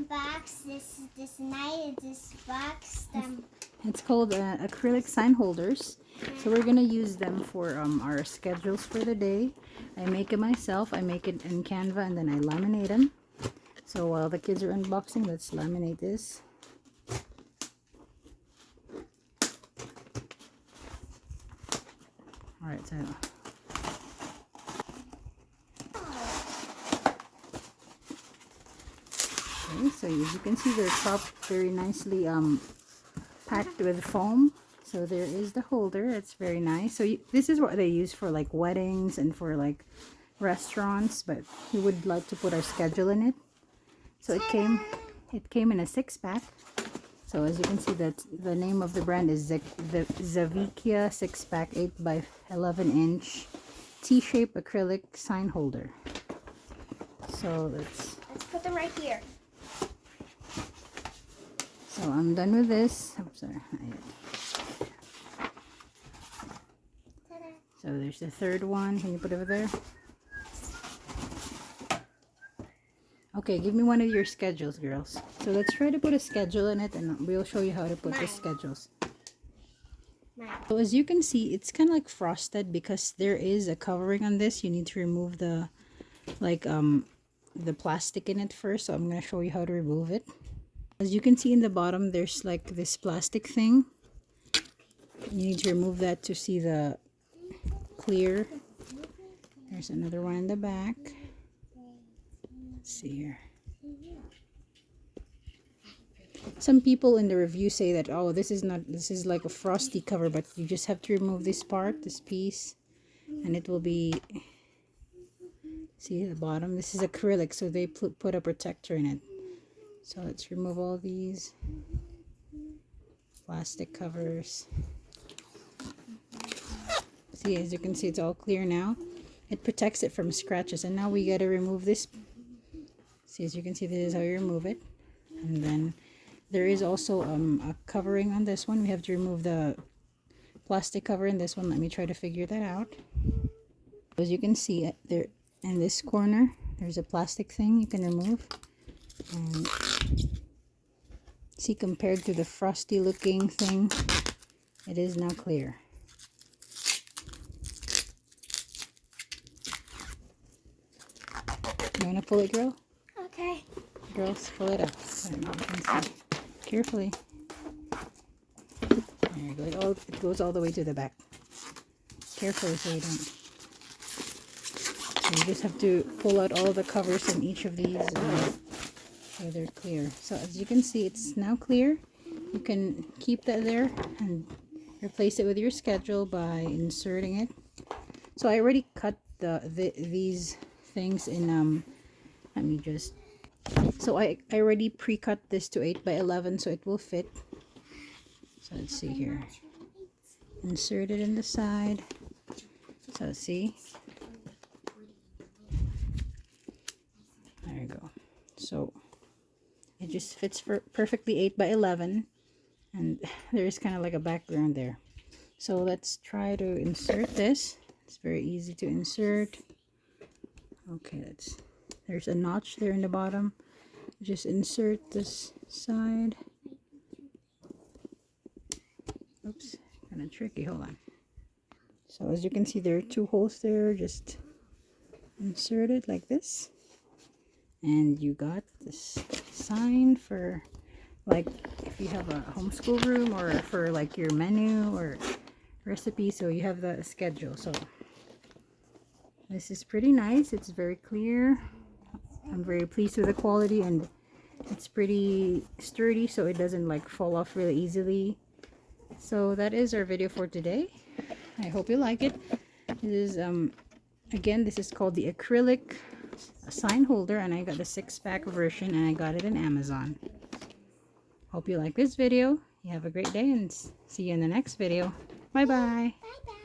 box. This night. This box. It's called acrylic sign holders. So we're gonna use them for our schedules for the day. I make it myself. I make it in Canva and then I laminate them. So while the kids are unboxing, let's laminate this. Alright, so okay, so as you can see, they're chopped very nicely, packed with foam. So there is the holder. It's very nice. So this is what they use for like weddings and for like restaurants, but we would like to put our schedule in it. So it came in a 6-pack. So as you can see, that the name of the brand is the Zavikia 6-pack 8x11" T-shaped acrylic sign holder. So let's put them right here. So I'm done with this. I'm sorry. So there's the third one. Can you put it over there? Okay, give me one of your schedules, girls. So let's try to put a schedule in it and we'll show you how to put the schedules. So as you can see, it's kind of like frosted because there is a covering on this. You need to remove the the plastic in it first. So I'm going to show you how to remove it. As you can see in the bottom, there's like this plastic thing. You need to remove that to see the clear. There's another one in the back. Let's see here. Some people in the review say that, oh, this is like a frosty cover, but you just have to remove this part, this piece, and it will be, see the bottom, this is acrylic, so they put a protector in it. So let's remove all these plastic covers. See, as you can see, it's all clear now. It protects it from scratches, and now we got to remove this. See, as you can see, this is how you remove it. And then there is also a covering on this one. We have to remove the plastic cover in this one. Let me try to figure that out. As you can see, there in this corner, there's a plastic thing you can remove. And see, compared to the frosty looking thing, it is now clear. You want to pull it, girl? Okay. Girls, pull it up. So you can see. Carefully. There you go. It goes all the way to the back. Carefully so you don't. So you just have to pull out all the covers in each of these so they're clear. So as you can see, it's now clear. You can keep that there and replace it with your schedule by inserting it. So I already cut these things in let me just, so I already pre-cut this to 8x11 so it will fit. So let's see here, insert it in the side. So see, there you go. So it just fits perfectly 8x11, and there's kind of like a background there. So let's try to insert this. It's very easy to insert. Okay, there's a notch there in the bottom. Just insert this side. Oops, kind of tricky. Hold on. So as you can see, there are 2 holes there. Just insert it like this. And you got this sign for, like, if you have a homeschool room or for like your menu or recipe. So you have the schedule. So this is pretty nice. It's very clear. I'm very pleased with the quality, and it's pretty sturdy so it doesn't like fall off really easily. So that is our video for today. I hope you like it. This is again, this is called the acrylic sign holder, and I got the 6-pack version and I got it in Amazon. Hope you like this video. You have a great day and see you in the next video. Bye bye. Bye bye.